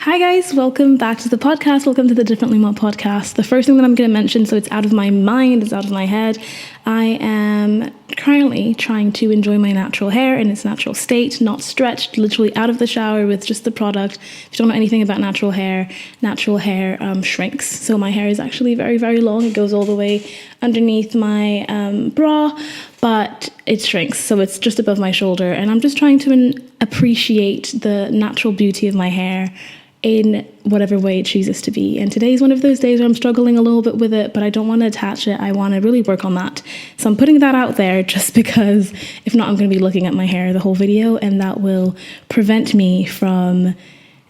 Hi guys, welcome back to the podcast. Welcome to the Differently More podcast. The first thing that I'm going to mention, so it's out of my mind, it's out of my head, I am currently trying to enjoy my natural hair in its natural state, not stretched, literally out of the shower with just the product. If you don't know anything about natural hair shrinks. So my hair is actually very, very long. It goes all the way underneath my bra, but it shrinks. So it's just above my shoulder. And I'm just trying to appreciate the natural beauty of my hair in whatever way it chooses to be. And today is one of those days where I'm struggling a little bit with it, but I don't want to attach it. I want to really work on that. So I'm putting that out there just because if not, I'm going to be looking at my hair the whole video, and that will prevent me from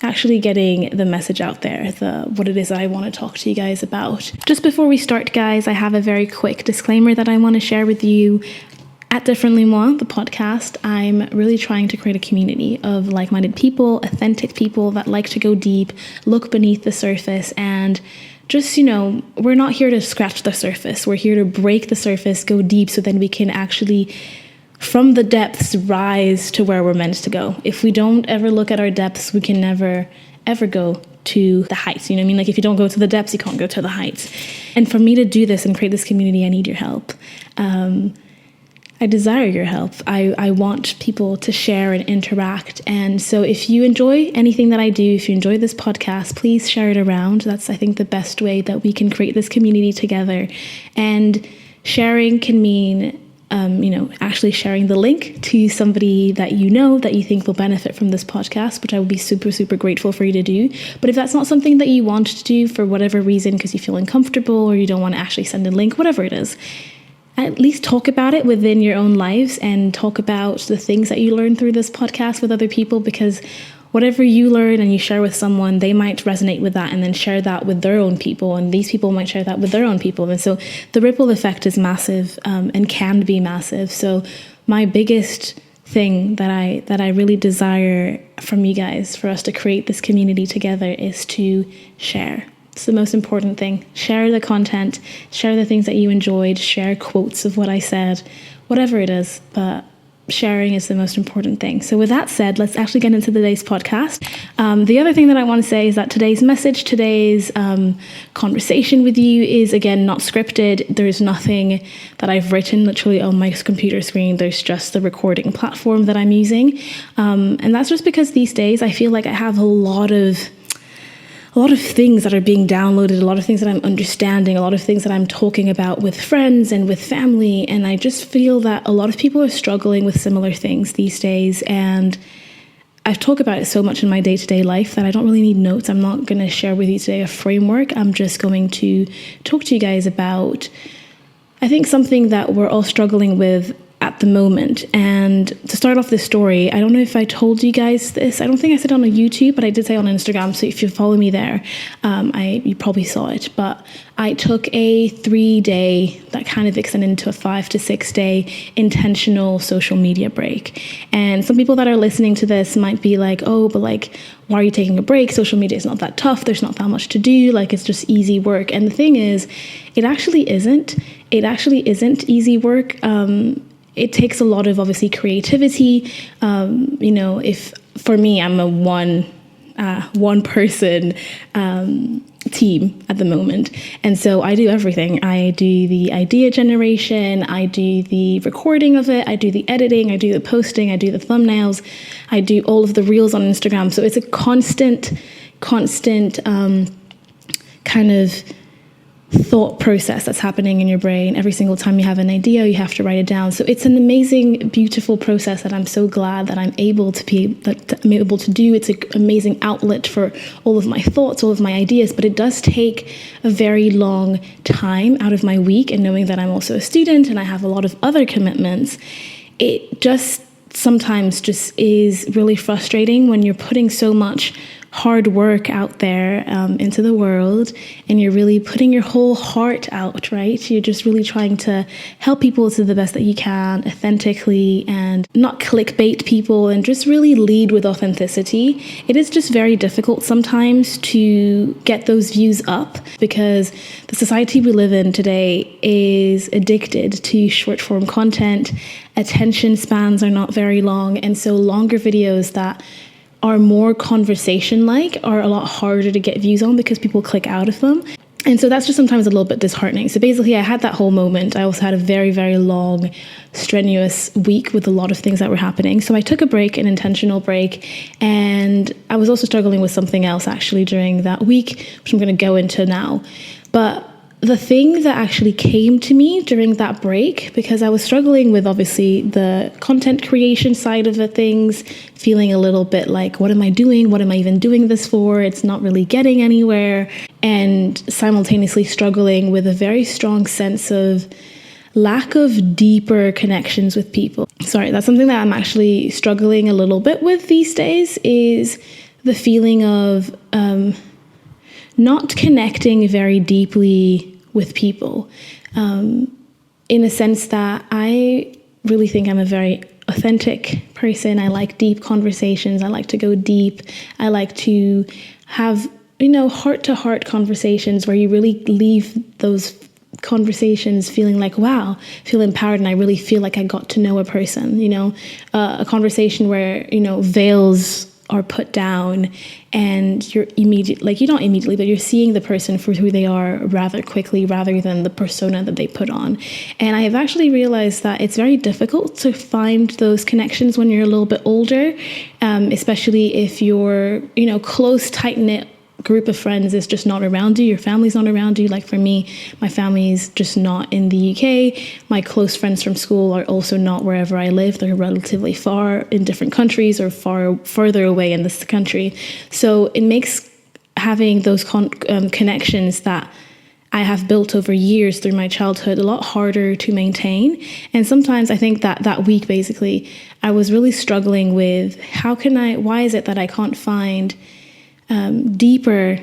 actually getting the message out there, what it is I want to talk to you guys about. Just before we start, guys, I have a very quick disclaimer that I want to share with you. At Differently More, the podcast, I'm really trying to create a community of like-minded people, authentic people that like to go deep, look beneath the surface, and just, we're not here to scratch the surface. We're here to break the surface, go deep, so then we can actually, from the depths, rise to where we're meant to go. If we don't ever look at our depths, we can never, ever go to the heights. You know what I mean? Like, if you don't go to the depths, you can't go to the heights. And for me to do this and create this community, I need your help. I desire your help. I want people to share and interact. And so if you enjoy anything that I do, if you enjoy this podcast, please share it around. That's, I think, the best way that we can create this community together. And sharing can mean, actually sharing the link to somebody that that you think will benefit from this podcast, which I would be super, super grateful for you to do. But if that's not something that you want to do for whatever reason, because you feel uncomfortable or you don't want to actually send a link, whatever it is, at least talk about it within your own lives and talk about the things that you learn through this podcast with other people, because whatever you learn and you share with someone, they might resonate with that and then share that with their own people, and these people might share that with their own people. And so the ripple effect is massive and can be massive. So my biggest thing that I really desire from you guys, for us to create this community together, is to share. It's the most important thing. Share the content, share the things that you enjoyed, share quotes of what I said, whatever it is, but sharing is the most important thing. So with that said, let's actually get into today's podcast. The other thing that I want to say is that today's conversation with you is, again, not scripted. There's nothing that I've written literally on my computer screen. There's just the recording platform that I'm using. And that's just because these days I feel like I have a lot of things that are being downloaded, a lot of things that I'm understanding, a lot of things that I'm talking about with friends and with family. And I just feel that a lot of people are struggling with similar things these days. And I've talked about it so much in my day-to-day life that I don't really need notes. I'm not going to share with you today a framework. I'm just going to talk to you guys about, I think, something that we're all struggling with at the moment. And to start off this story, I don't know if I told you guys this. I don't think I said it on YouTube, but I did say on Instagram. So if you follow me there, you probably saw it. But I took a 3-day, that kind of extended into a 5 to 6 day intentional social media break. And some people that are listening to this might be like, oh, but like, why are you taking a break? Social media is not that tough. There's not that much to do. Like, it's just easy work. And the thing is, it actually isn't. It actually isn't easy work. It takes a lot of, obviously, creativity. If for me, I'm a one person team at the moment. And so I do everything. I do the idea generation, I do the recording of it, I do the editing, I do the posting, I do the thumbnails, I do all of the reels on Instagram. So it's a constant kind of thought process that's happening in your brain. Every single time you have an idea, you have to write it down. So it's an amazing, beautiful process that I'm so glad that I'm able to do. It's an amazing outlet for all of my thoughts, all of my ideas, but it does take a very long time out of my week. And knowing that I'm also a student and I have a lot of other commitments, it just sometimes just is really frustrating when you're putting so much hard work out there into the world, and you're really putting your whole heart out, right? You're just really trying to help people to the best that you can, authentically, and not clickbait people, and just really lead with authenticity. It is just very difficult sometimes to get those views up, because the society we live in today is addicted to short form content. Attention spans are not very long, and so longer videos that are more conversation-like are a lot harder to get views on because people click out of them. And so that's just sometimes a little bit disheartening. So basically I had that whole moment. I also had a very, very long, strenuous week with a lot of things that were happening. So I took a break, an intentional break, and I was also struggling with something else actually during that week, which I'm going to go into now. But the thing that actually came to me during that break, because I was struggling with obviously the content creation side of the things, feeling a little bit like, what am I doing? What am I even doing this for? It's not really getting anywhere. And simultaneously struggling with a very strong sense of lack of deeper connections with people. Sorry, that's something that I'm actually struggling a little bit with these days, is the feeling of not connecting very deeply with people, in a sense that I really think I'm a very authentic person. I like deep conversations. I like to go deep. I like to have, heart-to-heart conversations where you really leave those conversations feeling like, wow, feel empowered, and I really feel like I got to know a person, a conversation where, veils are put down and you're not immediately, but you're seeing the person for who they are rather quickly rather than the persona that they put on. And I have actually realized that it's very difficult to find those connections when you're a little bit older, especially if your, close, tight-knit group of friends is just not around you, your family's not around you. Like for me, my family's just not in the UK. My close friends from school are also not wherever I live. They're relatively far in different countries or further away in this country. So it makes having those connections that I have built over years through my childhood a lot harder to maintain. And sometimes I think that week, basically, I was really struggling with why is it that I can't find deeper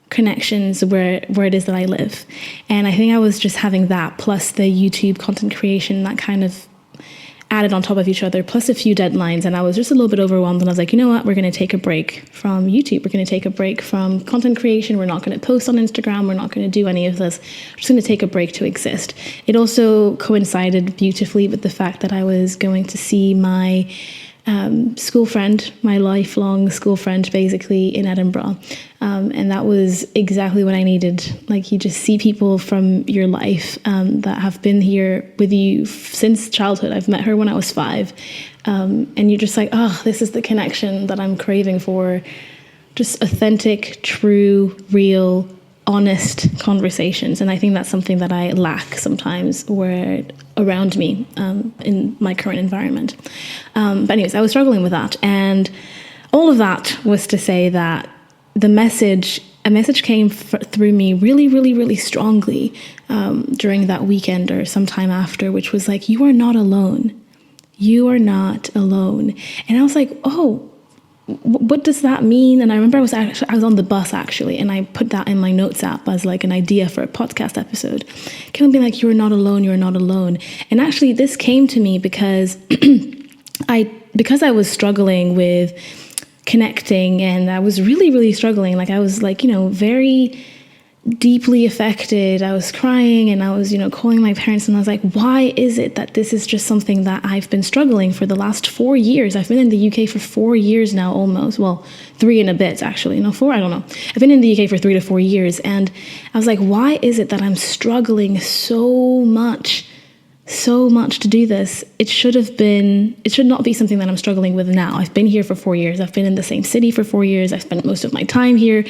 connections where it is that I live. And I think I was just having that, plus the YouTube content creation, that kind of added on top of each other, plus a few deadlines. And I was just a little bit overwhelmed, and I was like, you know what, we're going to take a break from YouTube. We're going to take a break from content creation. We're not going to post on Instagram. We're not going to do any of this. We're just going to take a break to exist. It also coincided beautifully with the fact that I was going to see my school friend, my lifelong school friend, basically, in Edinburgh. And that was exactly what I needed. Like, you just see people from your life that have been here with you since childhood. I've met her when I was 5. And you're just like, oh, this is the connection that I'm craving for. Just authentic, true, real, honest conversations. And I think that's something that I lack sometimes around me in my current environment. But anyways, I was struggling with that. And all of that was to say that a message came through me really, really, really strongly during that weekend or sometime after, which was like, you are not alone. You are not alone. And I was like, oh, what does that mean? And I remember I was on the bus actually, and I put that in my notes app as like an idea for a podcast episode. Kind of being like, you are not alone, you are not alone. And actually this came to me because I was struggling with connecting, and I was really, really struggling. Like I was like, very deeply affected. I was crying, and I was, calling my parents, and I was like, why is it that this is just something that I've been struggling for the last 4 years? I've been in the UK for 4 years now, almost. Well, 3 and a bit, actually. No, 4, I don't know. I've been in the UK for 3 to 4 years, and I was like, why is it that I'm struggling so much to do this? It should not be something that I'm struggling with now. I've been here for 4 years. I've been in the same city for 4 years. I've spent most of my time here.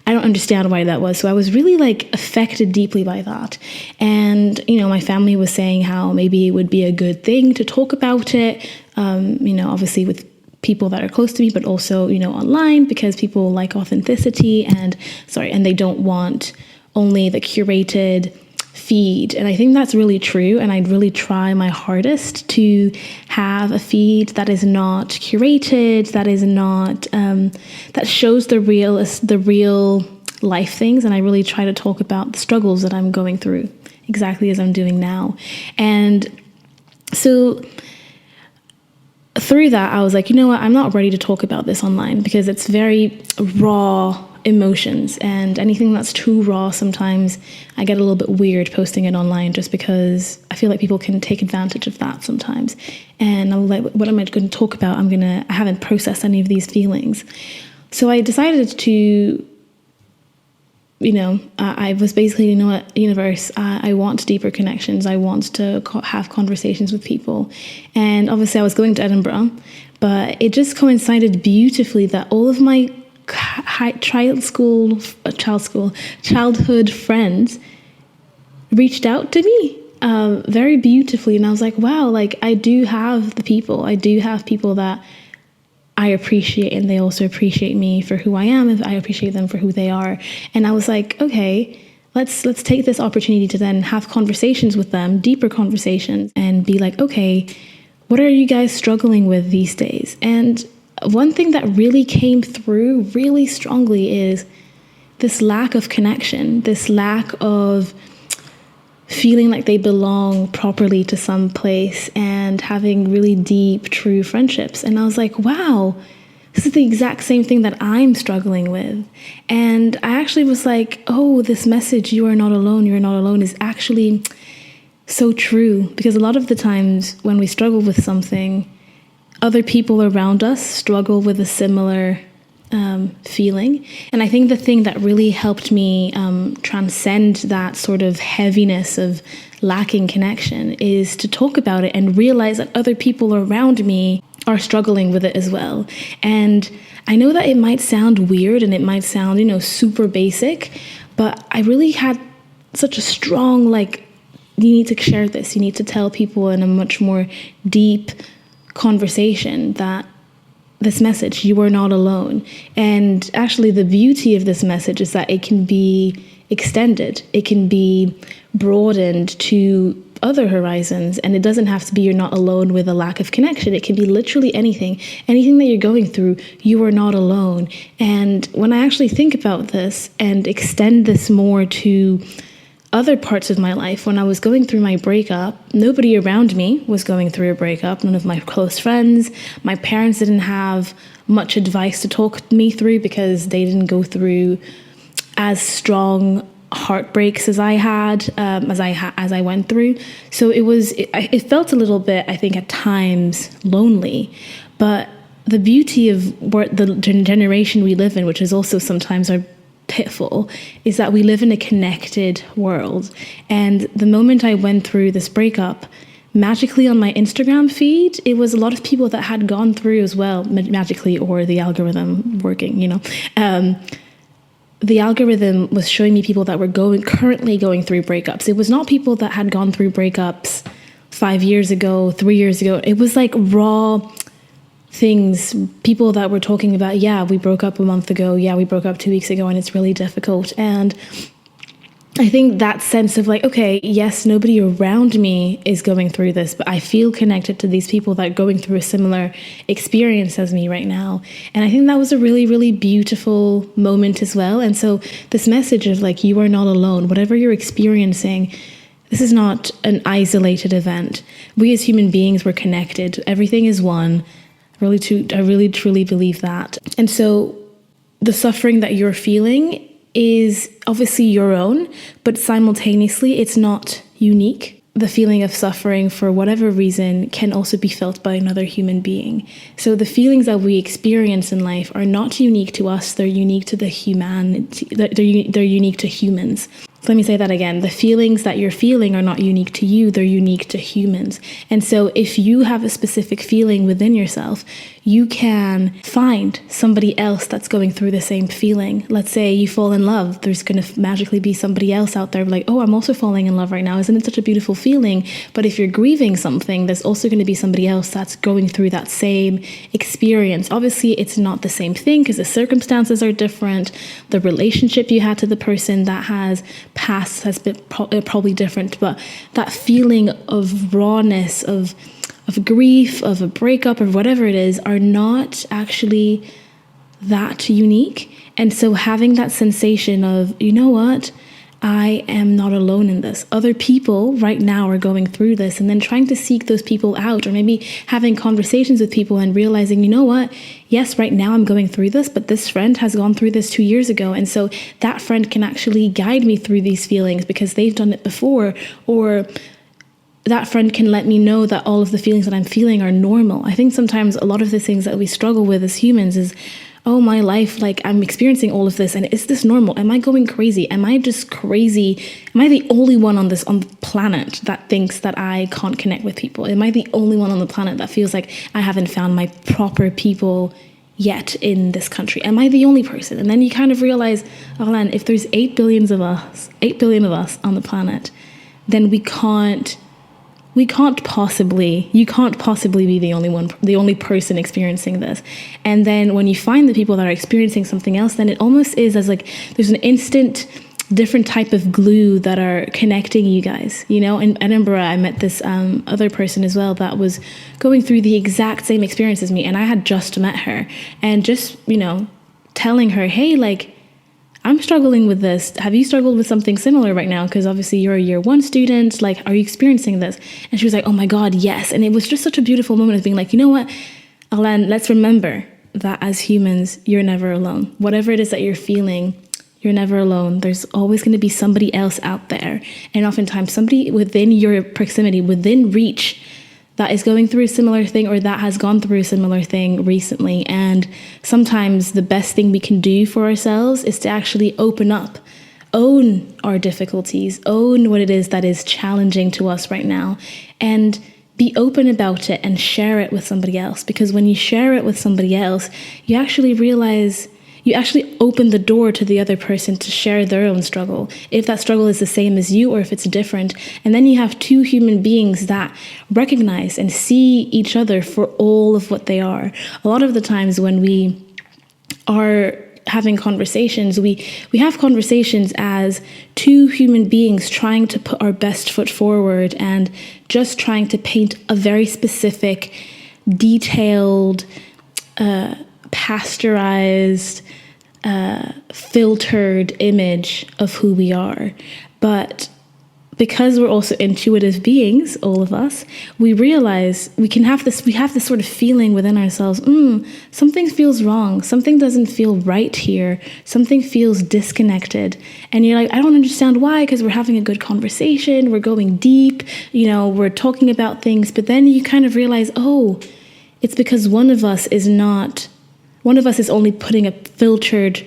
I don't understand why that was. So I was really affected deeply by that. And, my family was saying how maybe it would be a good thing to talk about it, obviously with people that are close to me, but also, online, because people like authenticity and they don't want only the curated feed. And I think that's really true. And I'd really try my hardest to have a feed that is not curated, that is not, that shows the real life things. And I really try to talk about the struggles that I'm going through, exactly as I'm doing now. And so through that, I was like, you know what, I'm not ready to talk about this online because it's very raw emotions, and anything that's too raw, sometimes I get a little bit weird posting it online just because I feel like people can take advantage of that sometimes. And I'm like, what am I going to talk about? I haven't processed any of these feelings. So I decided to, I was basically, universe, I want deeper connections. I want to have conversations with people. And obviously I was going to Edinburgh, but it just coincided beautifully that all of my childhood friends reached out to me very beautifully. And I was like, wow, like I do have people that I appreciate, and they also appreciate me for who I am, and I appreciate them for who they are. And I was like, okay, let's take this opportunity to then have conversations with them, deeper conversations, and be like, okay, what are you guys struggling with these days? And one thing that really came through really strongly is this lack of connection, this lack of feeling like they belong properly to some place and having really deep, true friendships. And I was like, wow, this is the exact same thing that I'm struggling with. And I actually was like, oh, this message, you are not alone, is actually so true. Because a lot of the times when we struggle with something, other people around us struggle with a similar feeling. And I think the thing that really helped me transcend that sort of heaviness of lacking connection is to talk about it and realize that other people around me are struggling with it as well. And I know that it might sound weird and it might sound, super basic, but I really had such a strong, you need to share this. You need to tell people in a much more deep conversation that this message, you are not alone. And actually the beauty of this message is that it can be extended. It can be broadened to other horizons, and it doesn't have to be you're not alone with a lack of connection. It can be literally anything that you're going through, you are not alone. And when I actually think about this and extend this more to other parts of my life, when I was going through my breakup, nobody around me was going through a breakup. None of my close friends, my parents didn't have much advice to talk me through because they didn't go through as strong heartbreaks as I had, as I went through. So it felt a little bit, I think, at times lonely. But the beauty of the generation we live in, which is also sometimes our pitfall, is that we live in a connected world. And the moment I went through this breakup, magically on my Instagram feed, it was a lot of people that had gone through as well, magically, or the algorithm working, the algorithm was showing me people that were currently going through breakups. It was not people that had gone through breakups 5 years ago, 3 years ago. It was like raw things, people that were talking about, yeah, we broke up a month ago, yeah, we broke up 2 weeks ago, and it's really difficult. And I think that sense of okay, yes, nobody around me is going through this, but I feel connected to these people that are going through a similar experience as me right now. And I think that was a really, really beautiful moment as well. And so this message of you are not alone, whatever you're experiencing, this is not an isolated event. We as human beings, we're connected. Everything is one. I really truly believe that. And so the suffering that you're feeling is obviously your own, but simultaneously it's not unique. The feeling of suffering for whatever reason can also be felt by another human being. So the feelings that we experience in life are not unique to us, they're unique to the humanity, they're unique to humans. So let me say that again. The feelings that you're feeling are not unique to you, they're unique to humans. And so if you have a specific feeling within yourself, you can find somebody else that's going through the same feeling. Let's say you fall in love. There's going to magically be somebody else out there oh, I'm also falling in love right now. Isn't it such a beautiful feeling? But if you're grieving something, there's also going to be somebody else that's going through that same experience. Obviously, it's not the same thing because the circumstances are different. The relationship you had to the person that has passed has been probably different. But that feeling of rawness, of grief, of a breakup, or whatever it is, are not actually that unique. And so having that sensation of, you know what, I am not alone in this. Other people right now are going through this, and then trying to seek those people out, or maybe having conversations with people and realizing, you know what? Yes, right now I'm going through this, but this friend has gone through this 2 years ago. And so that friend can actually guide me through these feelings because they've done it before, or that friend can let me know that all of the feelings that I'm feeling are normal. I think sometimes a lot of the things that we struggle with as humans is, oh, my life, like I'm experiencing all of this, and is this normal? Am I going crazy? Am I just crazy? Am I the only one on the planet that thinks that I can't connect with people? Am I the only one on the planet that feels like I haven't found my proper people yet in this country? Am I the only person? And then you kind of realize, Orlane, if there's 8 billion of us on the planet, then you can't possibly be the only person experiencing this. And then when you find the people that are experiencing something else, then it almost is as like there's an instant different type of glue that are connecting you guys. You know, in Edinburgh, I met this other person as well that was going through the exact same experience as me, and I had just met her, and just, you know, telling her, hey, like, I'm struggling with this. Have you struggled with something similar right now? Because obviously you're a year one student. Like, are you experiencing this? And she was like, oh my God, yes. And it was just such a beautiful moment of being like, you know what, Orlane, let's remember that as humans, you're never alone. Whatever it is that you're feeling, you're never alone. There's always going to be somebody else out there. And oftentimes somebody within your proximity, within reach, that is going through a similar thing, or that has gone through a similar thing recently. And sometimes the best thing we can do for ourselves is to actually open up, own our difficulties, own what it is that is challenging to us right now, and be open about it and share it with somebody else. Because when you share it with somebody else, you actually realize you actually open the door to the other person to share their own struggle, if that struggle is the same as you or if it's different. And then you have two human beings that recognize and see each other for all of what they are. A lot of the times when we are having conversations, we have conversations as two human beings trying to put our best foot forward and just trying to paint a very specific, detailed, pasteurized, filtered image of who we are. But because we're also intuitive beings, all of us, we realize we have this sort of feeling within ourselves, something feels wrong, something doesn't feel right here, something feels disconnected. And you're like, I don't understand why, because we're having a good conversation, we're going deep, you know, we're talking about things, but then you kind of realize, oh, it's because one of us is only putting a filtered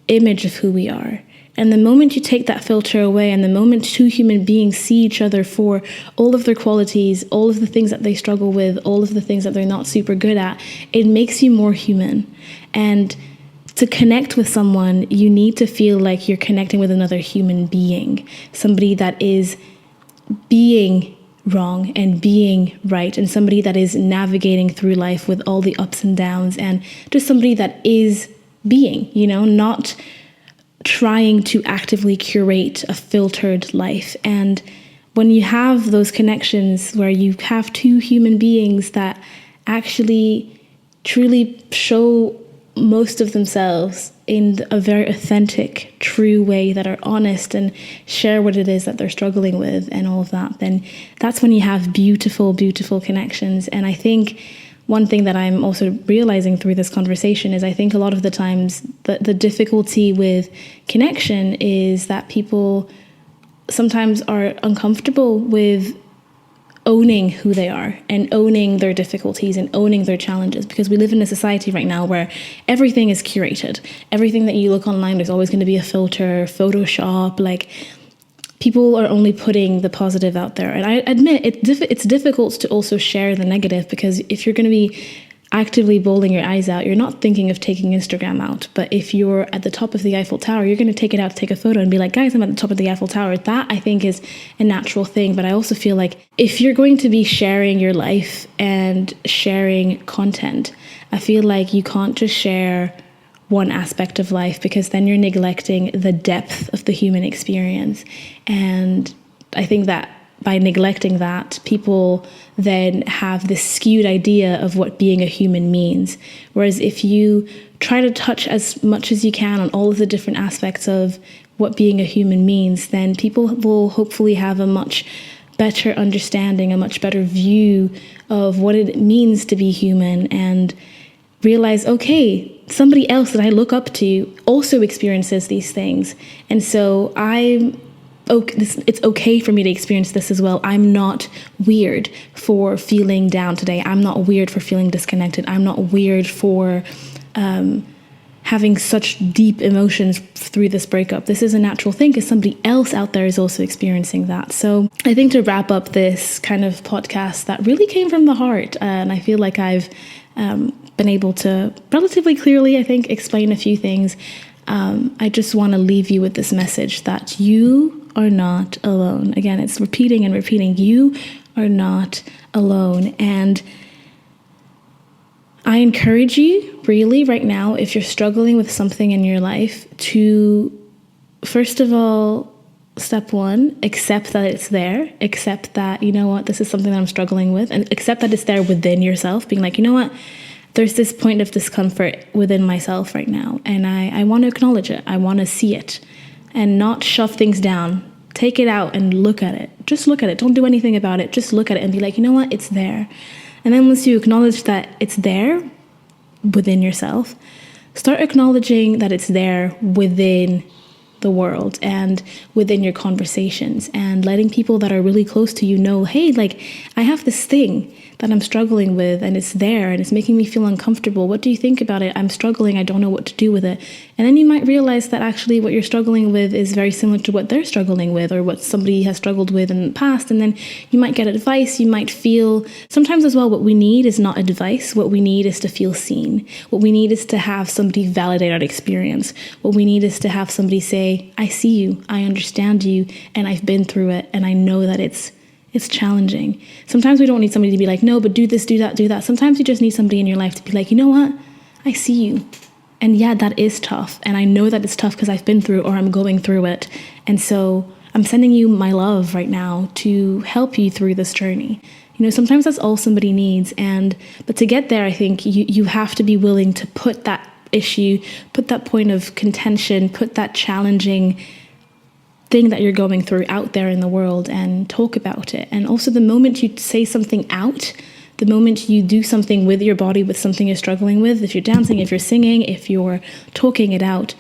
image of who we are. And the moment you take that filter away, and the moment two human beings see each other for all of their qualities, all of the things that they struggle with, all of the things that they're not super good at, it makes you more human. And to connect with someone, you need to feel like you're connecting with another human being, somebody that is being wrong and being right, and somebody that is navigating through life with all the ups and downs, and just somebody that is being, you know, not trying to actively curate a filtered life. And when you have those connections where you have two human beings that actually truly show most of themselves in a very authentic, true way, that are honest and share what it is that they're struggling with and all of that, then that's when you have beautiful, beautiful connections. And I think one thing that I'm also realizing through this conversation is I think a lot of the times the difficulty with connection is that people sometimes are uncomfortable with owning who they are and owning their difficulties and owning their challenges, because we live in a society right now where everything is curated. Everything that you look online, there's always going to be a filter, Photoshop, like people are only putting the positive out there. And I admit it's difficult to also share the negative, because if you're going to be actively bawling your eyes out, you're not thinking of taking Instagram out. But if you're at the top of the Eiffel Tower, you're going to take it out to take a photo and be like, guys, I'm at the top of the Eiffel Tower. That, I think, is a natural thing. But I also feel like if you're going to be sharing your life and sharing content, I feel like you can't just share one aspect of life, because then you're neglecting the depth of the human experience. And I think that by neglecting that, people then have this skewed idea of what being a human means. Whereas if you try to touch as much as you can on all of the different aspects of what being a human means, then people will hopefully have a much better understanding, a much better view of what it means to be human, and realize, okay, somebody else that I look up to also experiences these things. And so it's okay for me to experience this as well. I'm not weird for feeling down today. I'm not weird for feeling disconnected. I'm not weird for having such deep emotions through this breakup. This is a natural thing because somebody else out there is also experiencing that. So I think to wrap up this kind of podcast that really came from the heart, and I feel like I've been able to relatively clearly, I think, explain a few things. I just want to leave you with this message that you are not alone. Again, it's repeating and repeating. You are not alone. And I encourage you really right now, if you're struggling with something in your life, to first of all, step one, accept that it's there. Accept that, you know what, this is something that I'm struggling with, and accept that it's there within yourself, being like, you know what, there's this point of discomfort within myself right now, and I want to acknowledge it. I want to see it and not shove things down. Take it out and look at it. Just look at it. Don't do anything about it. Just look at it and be like, you know what, it's there. And then once you acknowledge that it's there within yourself, start acknowledging that it's there within the world and within your conversations, and letting people that are really close to you know, hey, like, I have this thing that I'm struggling with, and it's there and it's making me feel uncomfortable. What do you think about it? I'm struggling. I don't know what to do with it. And then you might realize that actually what you're struggling with is very similar to what they're struggling with, or what somebody has struggled with in the past. And then you might get advice. You might feel sometimes as well, what we need is not advice. What we need is to feel seen. What we need is to have somebody validate our experience. What we need is to have somebody say, I see you, I understand you, and I've been through it, and I know that it's challenging. Sometimes we don't need somebody to be like, no, but do this, do that, do that. Sometimes you just need somebody in your life to be like, you know what? I see you. And yeah, that is tough. And I know that it's tough because I've been through or I'm going through it. And so I'm sending you my love right now to help you through this journey. You know, sometimes that's all somebody needs. But to get there, I think you have to be willing to put that issue, put that point of contention, put that challenging thing that you're going through out there in the world and talk about it. And also, the moment you say something out, the moment you do something with your body, with something you're struggling with, if you're dancing, if you're singing, if you're talking it out,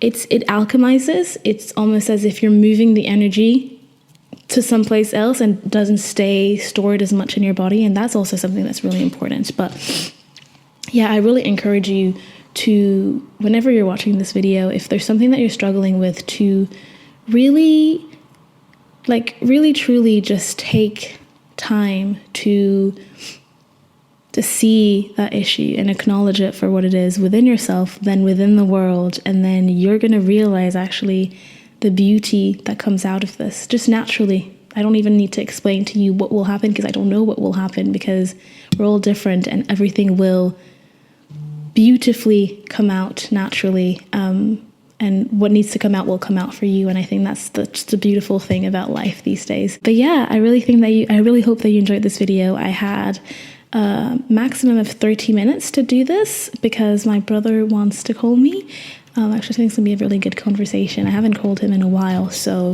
it alchemizes. It's almost as if you're moving the energy to someplace else and doesn't stay stored as much in your body. And that's also something that's really important. But yeah, I really encourage you to, whenever you're watching this video, if there's something that you're struggling with, to really truly just take time to see that issue and acknowledge it for what it is within yourself, then within the world. And then you're going to realize actually the beauty that comes out of this just naturally. I don't even need to explain to you what will happen, because I don't know what will happen, because we're all different and everything will beautifully come out naturally. And what needs to come out will come out for you. And I think that's just the beautiful thing about life these days. But yeah, I really hope that you enjoyed this video. I had a maximum of 30 minutes to do this because my brother wants to call me. Actually, I think it's gonna be a really good conversation. I haven't called him in a while. So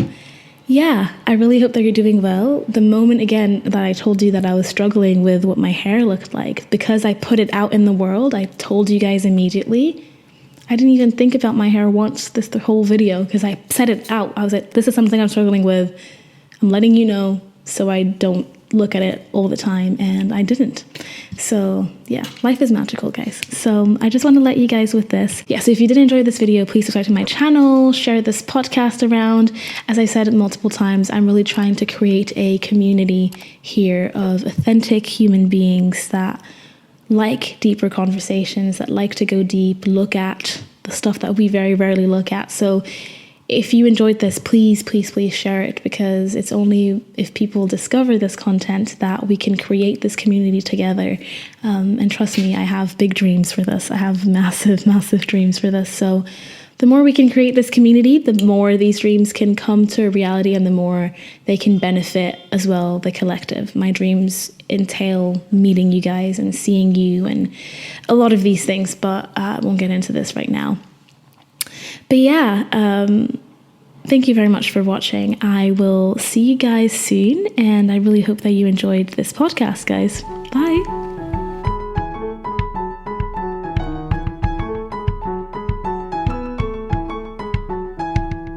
yeah, I really hope that you're doing well. The moment, again, that I told you that I was struggling with what my hair looked like, because I put it out in the world, I told you guys immediately. I didn't even think about my hair once the whole video, because I said it out. I was like, this is something I'm struggling with. I'm letting you know so I don't look at it all the time, and I didn't. So yeah, life is magical, guys. So I just want to let you guys with this. Yeah, so if you did enjoy this video, please subscribe to my channel, share this podcast around. As I said multiple times, I'm really trying to create a community here of authentic human beings that like deeper conversations, that like to go deep, look at the stuff that we very rarely look at. So if you enjoyed this, please share it, because it's only if people discover this content that we can create this community together. And trust me, I have big dreams for this. I have massive dreams for this. So the more we can create this community, the more these dreams can come to reality, and the more they can benefit as well the collective. My dreams entail meeting you guys and seeing you and a lot of these things, but I won't get into this right now. But yeah, thank you very much for watching. I will see you guys soon, and I really hope that you enjoyed this podcast, guys. Bye.